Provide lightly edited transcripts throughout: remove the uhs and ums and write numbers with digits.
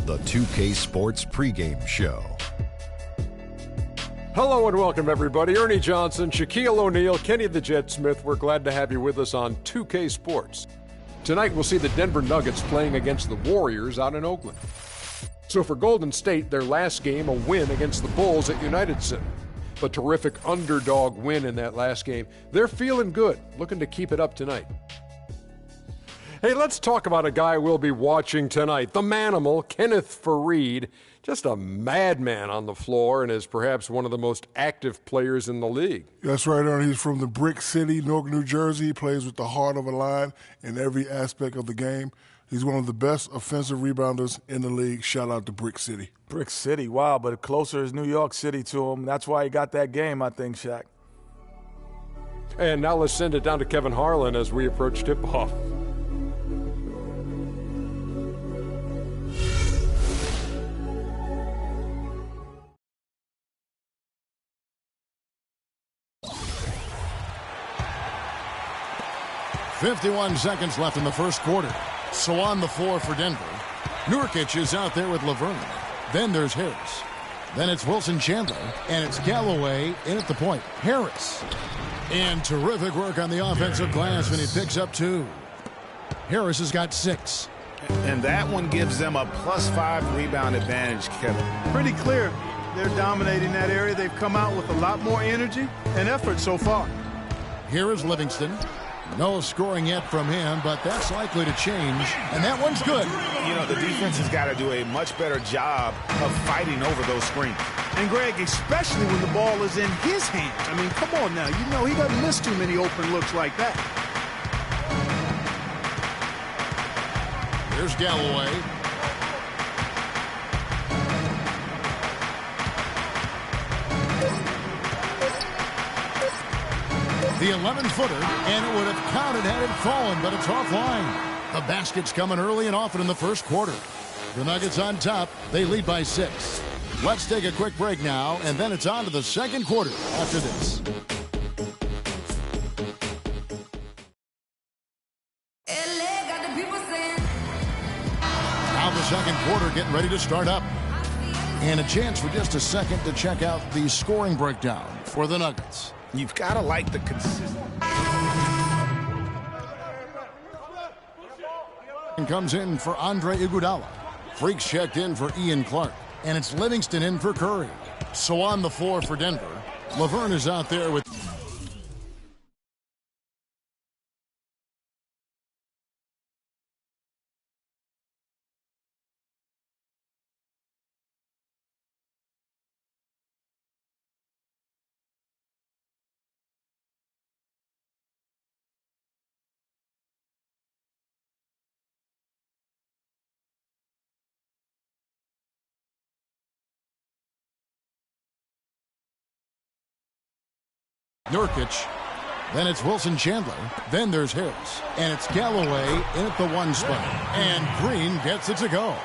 on the 2K Sports pregame show. Hello and welcome, everybody. Ernie Johnson, Shaquille O'Neal, Kenny the Jet Smith. We're glad to have you with us on 2K Sports. Tonight, we'll see the Denver Nuggets playing against the Warriors out in Oakland. So for Golden State, their last game, a win against the Bulls at United Center. A terrific underdog win in that last game. They're feeling good, looking to keep it up tonight. Hey, let's talk about a guy we'll be watching tonight, the Manimal, Kenneth Faried. Just a madman on the floor and is perhaps one of the most active players in the league. That's right, Ernie. He's from the Brick City, Newark, New Jersey. He plays with the heart of a lion in every aspect of the game. He's one of the best offensive rebounders in the league. Shout out to Brick City. Brick City, wow, but closer is New York City to him. That's why he got that game, I think, Shaq. And now let's send it down to Kevin Harlan as we approach tip-off. .51 seconds left in the first quarter. So on the floor for Denver, Nurkic is out there with Laverne. Then there's Harris. Then it's Wilson Chandler, and it's Galloway in at the point. Harris. And terrific work on the offensive glass when he picks up 2. Harris has got 6. And that one gives them a +5 rebound advantage, Kevin. Pretty clear. They're dominating that area. They've come out with a lot more energy and effort so far. Here is Livingston. No scoring yet from him, but that's likely to change. And that one's good. You know, the defense has got to do a much better job of fighting over those screens. And, Greg, especially when the ball is in his hands. I mean, come on now. You know he doesn't miss too many open looks like that. Here's Galloway. The 11-footer, and it would have counted had it fallen, but it's offline. The basket's coming early and often in the first quarter. The Nuggets on top. They lead by 6. Let's take a quick break now, and then it's on to the second quarter after this. Now the second quarter getting ready to start up. And a chance for just a second to check out the scoring breakdown for the Nuggets. You've got to like the consistency. Comes in for Andre Iguodala. Freaks checked in for Ian Clark. And it's Livingston in for Curry. So on the floor for Denver, Laverne is out there with... Nurkic. Then it's Wilson Chandler. Then there's Harris. And it's Galloway in at the 1 spot. And Green gets it to go.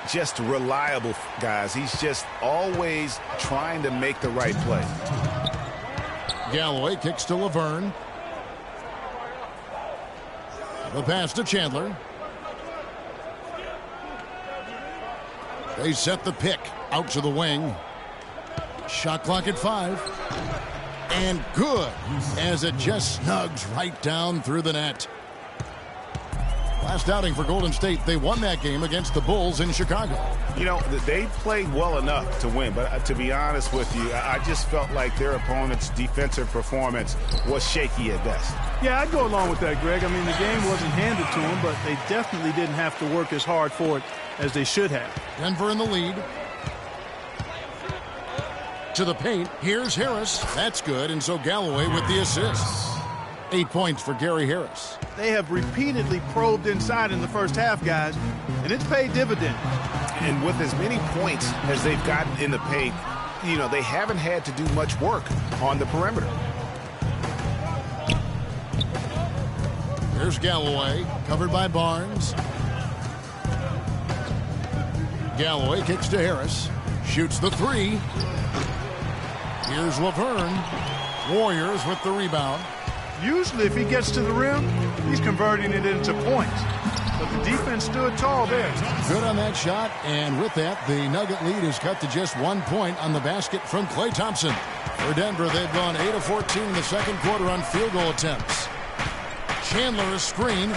Just reliable, guys. He's just always trying to make the right play. Galloway kicks to Laverne. The pass to Chandler. They set the pick out to the wing. Shot clock at 5. And good, as it just snugs right down through the net. Last outing for Golden State, they won that game against the Bulls in Chicago. You know, they played well enough to win, but to be honest with you, I just felt like their opponent's defensive performance was shaky at best. Yeah, I'd go along with that, Greg. I mean, the game wasn't handed to them, but they definitely didn't have to work as hard for it as they should have. Denver in the lead. To the paint, here's Harris. That's good, and so Galloway with the assist. 8 points for Gary Harris. They have repeatedly probed inside in the first half, guys, and it's paid dividends. And with as many points as they've gotten in the paint, you know, they haven't had to do much work on the perimeter. Here's Galloway, covered by Barnes. Galloway kicks to Harris. Shoots the 3. Here's Laverne. Warriors with the rebound. Usually if he gets to the rim, he's converting it into points. but the defense stood tall there. Good on that shot, and with that, the Nugget lead is cut to just 1 point on the basket from Klay Thompson. For Denver, they've gone 8 of 14 in the second quarter on field goal attempts. Chandler a screen.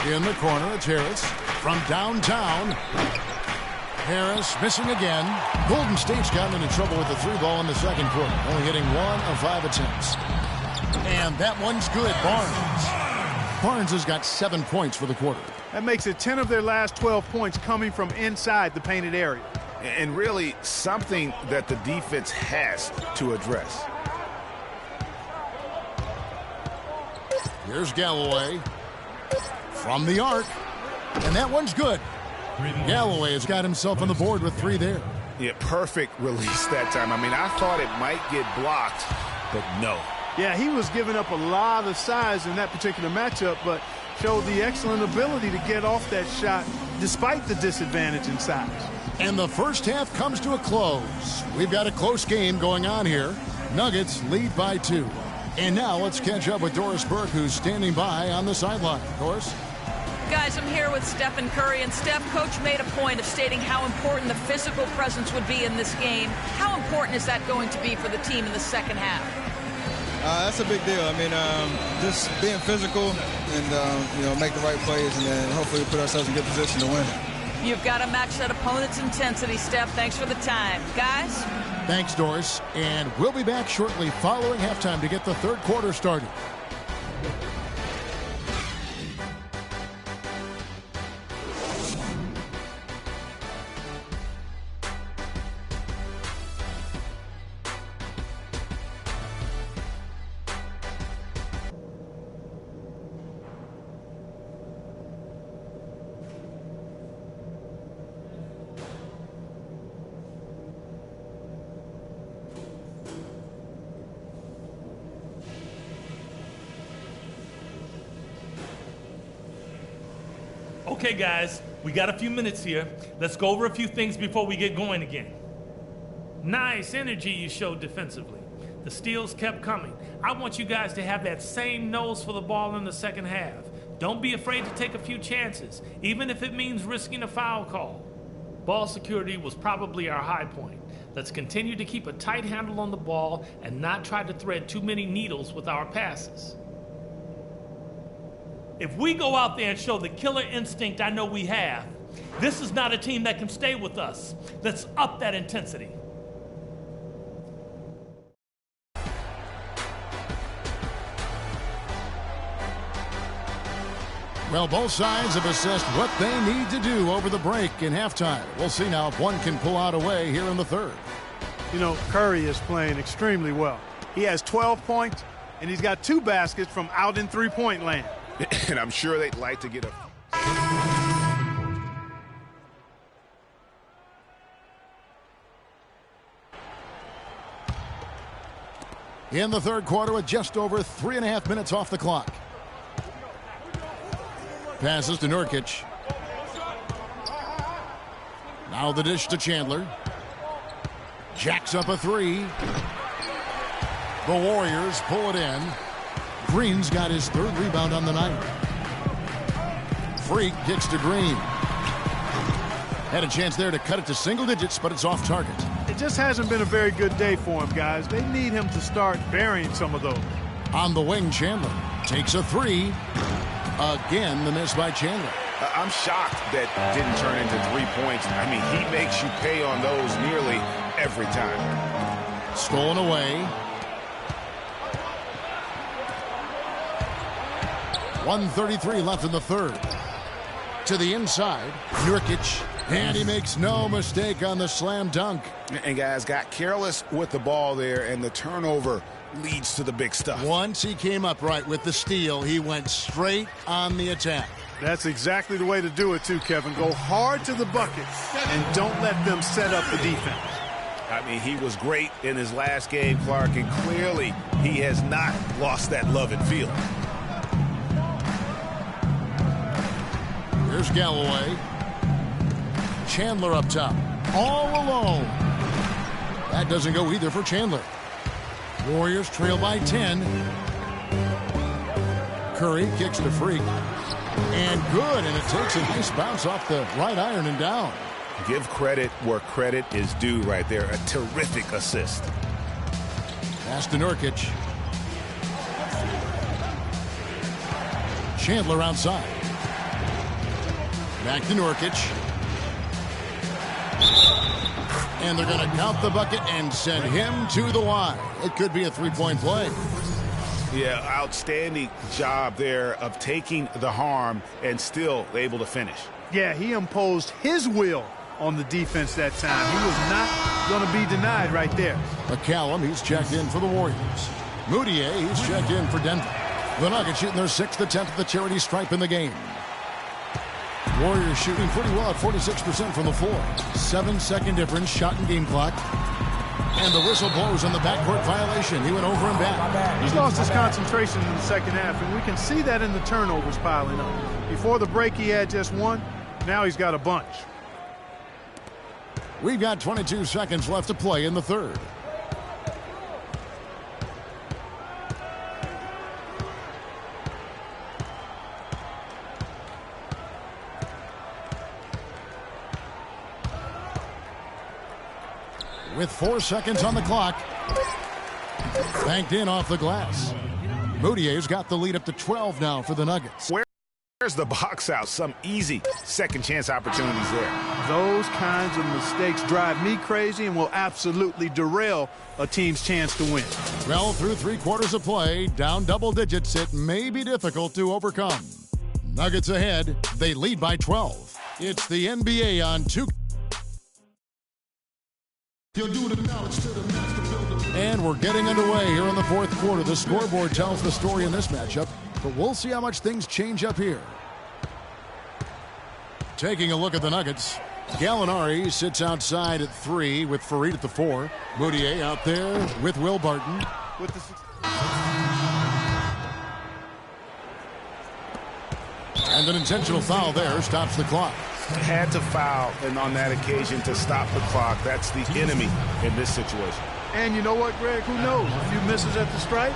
In the corner, it's Harris. From downtown, Harris missing again. Golden State's gotten into trouble with the 3 ball in the second quarter, only hitting 1 of 5 attempts. And that one's good. Barnes has got 7 points for the quarter. That makes it 10 of their last 12 points coming from inside the painted area. And really something that the defense has to address. Here's Galloway from the arc, and that one's good. Galloway has got himself on the board with 3 there. Yeah, perfect release that time. I mean, I thought it might get blocked, but no. Yeah, he was giving up a lot of size in that particular matchup, but showed the excellent ability to get off that shot despite the disadvantage in size. And the first half comes to a close. We've got a close game going on here. Nuggets lead by 2. And now let's catch up with Doris Burke, who's standing by on the sideline. Doris? Guys, I'm here with Stephen Curry, and Steph, Coach made a point of stating how important the physical presence would be in this game. How important is that going to be for the team in the second half? That's a big deal. I mean, just being physical and, make the right plays, and then hopefully put ourselves in good position to win. You've got to match that opponent's intensity, Steph. Thanks for the time. Guys? Thanks, Doris. And we'll be back shortly following halftime to get the third quarter started. Okay, guys, we got a few minutes here. Let's go over a few things before we get going again. Nice energy you showed defensively. The steals kept coming. I want you guys to have that same nose for the ball in the second half. Don't be afraid to take a few chances, even if it means risking a foul call. Ball security was probably our high point. Let's continue to keep a tight handle on the ball and not try to thread too many needles with our passes. If we go out there and show the killer instinct I know we have, this is not a team that can stay with us. Let's up that intensity. Well, both sides have assessed what they need to do over the break in halftime. We'll see now if one can pull out a way here in the third. You know, Curry is playing extremely well. He has 12 points, and he's got 2 baskets from out in three-point land. And I'm sure they'd like to get a... In the third quarter with just over 3.5 minutes off the clock. Passes to Nurkic. Now the dish to Chandler. Jacks up a 3. The Warriors pull it in. Green's got his 3rd rebound on the night. Freak kicks to Green. Had a chance there to cut it to single digits, but it's off target. It just hasn't been a very good day for him, guys. They need him to start burying some of those. On the wing, Chandler takes a 3. Again, the miss by Chandler. I'm shocked that didn't turn into 3 points. I mean, he makes you pay on those nearly every time. Stolen away. 1:33 left in the third. To the inside, Nurkic, and he makes no mistake on the slam dunk. And guys got careless with the ball there, and the turnover leads to the big stuff. Once he came up right with the steal, he went straight on the attack. That's exactly the way to do it too, Kevin. Go hard to the bucket and don't let them set up the defense. I mean, he was great in his last game, Clark, and clearly he has not lost that love and feel. Here's Galloway. Chandler up top. All alone. That doesn't go either for Chandler. Warriors trail by 10. Curry kicks to Freak. And good, and it takes a nice bounce off the right iron and down. Give credit where credit is due right there. A terrific assist. Pass to Nurkic. Chandler outside. Back to Nurkic. And they're going to count the bucket and send him to the line. It could be a three-point play. Yeah, outstanding job there of taking the harm and still able to finish. Yeah, he imposed his will on the defense that time. He was not going to be denied right there. McCallum, he's checked in for the Warriors. Moutier, he's checked in for Denver. The Nuggets shooting their 6th attempt at the charity stripe in the game. Warriors shooting pretty well at 46% from the floor. 7-second difference, shot and game clock. And the whistle blows on the backcourt violation. He went over and back. He's lost his concentration in the second half, and we can see that in the turnovers piling up. Before the break, he had just one. Now he's got a bunch. We've got 22 seconds left to play in the third. With 4 seconds on the clock. Banked in off the glass. Moutier's got the lead up to 12 now for the Nuggets. Where's the box out? Some easy second chance opportunities there. Those kinds of mistakes drive me crazy and will absolutely derail a team's chance to win. Well, through 3 quarters of play, down double digits, it may be difficult to overcome. Nuggets ahead. They lead by 12. It's the NBA on 2. And we're getting underway here in the fourth quarter. The scoreboard tells the story in this matchup, but we'll see how much things change up here. Taking a look at the Nuggets, Gallinari sits outside at 3 with Farid at the 4. Moutier out there with Will Barton. And an intentional foul there stops the clock. Had to foul, and on that occasion to stop the clock. That's the enemy in this situation. And you know what, Greg? Who knows? A few misses at the stripe,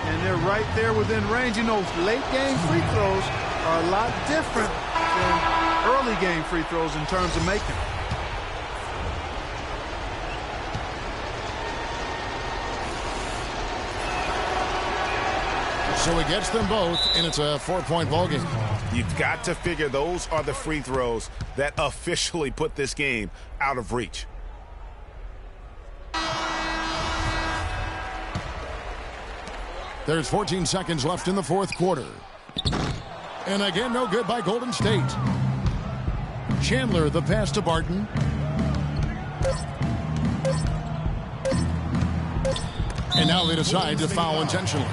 and they're right there within range. You know, late game free throws are a lot different than early game free throws in terms of making them. So he gets them both, and it's a 4-point ball game. You've got to figure those are the free throws that officially put this game out of reach. There's 14 seconds left in the fourth quarter. And again, no good by Golden State. Chandler, the pass to Barton. And now they decide to foul intentionally.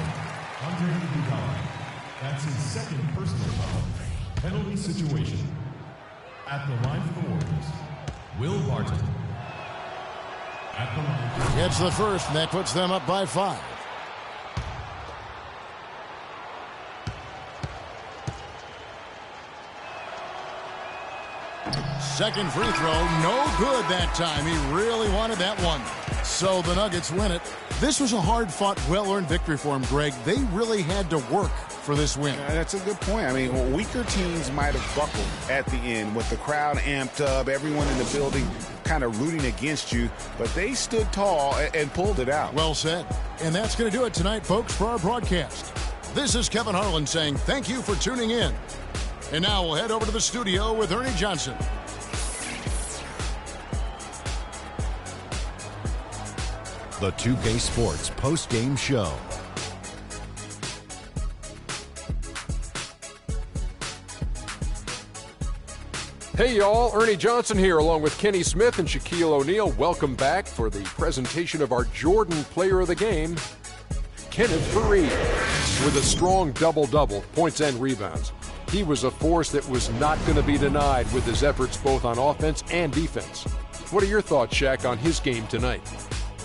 That's his second personal foul. Penalty situation. At the line for the Warriors, Will Barton. At the line. Gets the first, and that puts them up by 5. Second free throw, no good that time. He really wanted that one. So the Nuggets win it. This was a hard-fought, well-earned victory for him, Greg. They really had to work for this win. That's a good point. I mean, weaker teams might have buckled at the end with the crowd amped up, everyone in the building kind of rooting against you, but they stood tall and pulled it out. Well said. And that's going to do it tonight, folks, for our broadcast. This is Kevin Harlan saying thank you for tuning in. And now we'll head over to the studio with Ernie Johnson. The 2K Sports post-game show. Hey y'all, Ernie Johnson here along with Kenny Smith and Shaquille O'Neal. Welcome back for the presentation of our Jordan Player of the Game, Kenneth Farid, with a strong double-double, points and rebounds. He was a force that was not going to be denied with his efforts both on offense and defense. What are your thoughts, Shaq, on his game tonight?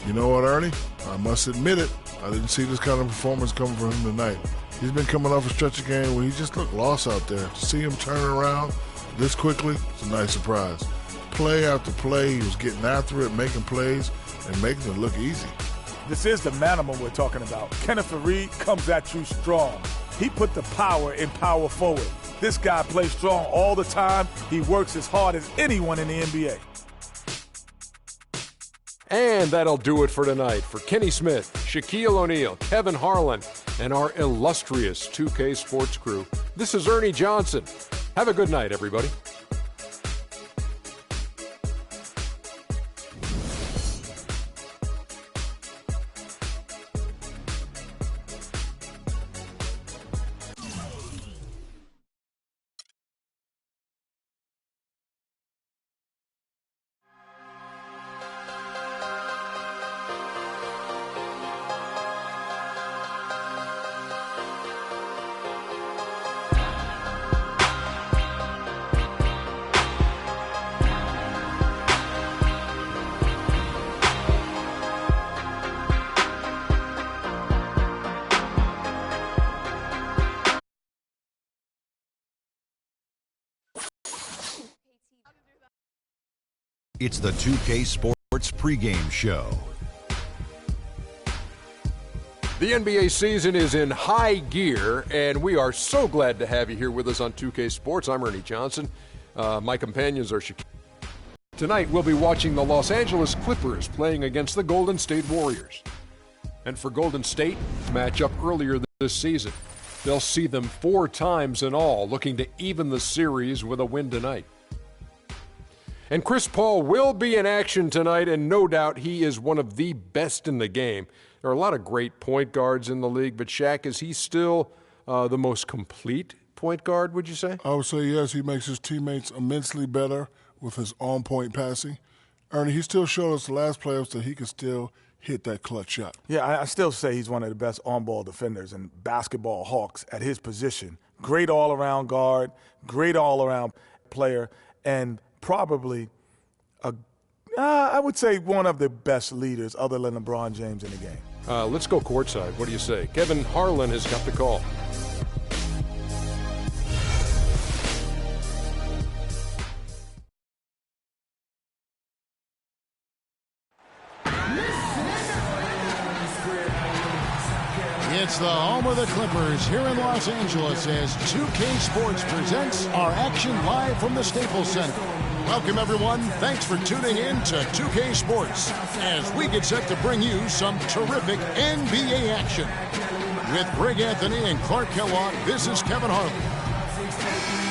You know what, Ernie? I must admit it. I didn't see this kind of performance coming from him tonight. He's been coming off a stretch of game where he just looked lost out there. To see him turn around this quickly, it's a nice surprise. Play after play, he was getting after it, making plays, and making it look easy. This is the manimal we're talking about. Kenneth Farid comes at you strong. He put the power in power forward. This guy plays strong all the time. He works as hard as anyone in the NBA. And that'll do it for tonight. For Kenny Smith, Shaquille O'Neal, Kevin Harlan, and our illustrious 2K Sports crew, this is Ernie Johnson. Have a good night, everybody. It's the 2K Sports pregame show. The NBA season is in high gear, and we are so glad to have you here with us on 2K Sports. I'm Ernie Johnson. My companions are Shaquille. Tonight, we'll be watching the Los Angeles Clippers playing against the Golden State Warriors. And for Golden State, matchup earlier this season, they'll see them 4 times in all, looking to even the series with a win tonight. And Chris Paul will be in action tonight, and no doubt he is one of the best in the game. There are a lot of great point guards in the league, but Shaq, is he still the most complete point guard, would you say? I would say yes. He makes his teammates immensely better with his on-point passing. Ernie, he still showed us the last playoffs that he can still hit that clutch shot. Yeah, I still say he's one of the best on-ball defenders and basketball hawks at his position. Great all-around guard, great all-around player, and probably, I would say, one of the best leaders other than LeBron James in the game. Let's go courtside. What do you say? Kevin Harlan has got the call. It's the home of the Clippers here in Los Angeles as 2K Sports presents our action live from the Staples Center. Welcome, everyone. Thanks for tuning in to 2K Sports as we get set to bring you some terrific NBA action. With Greg Anthony and Clark Kellogg, this is Kevin Harlan.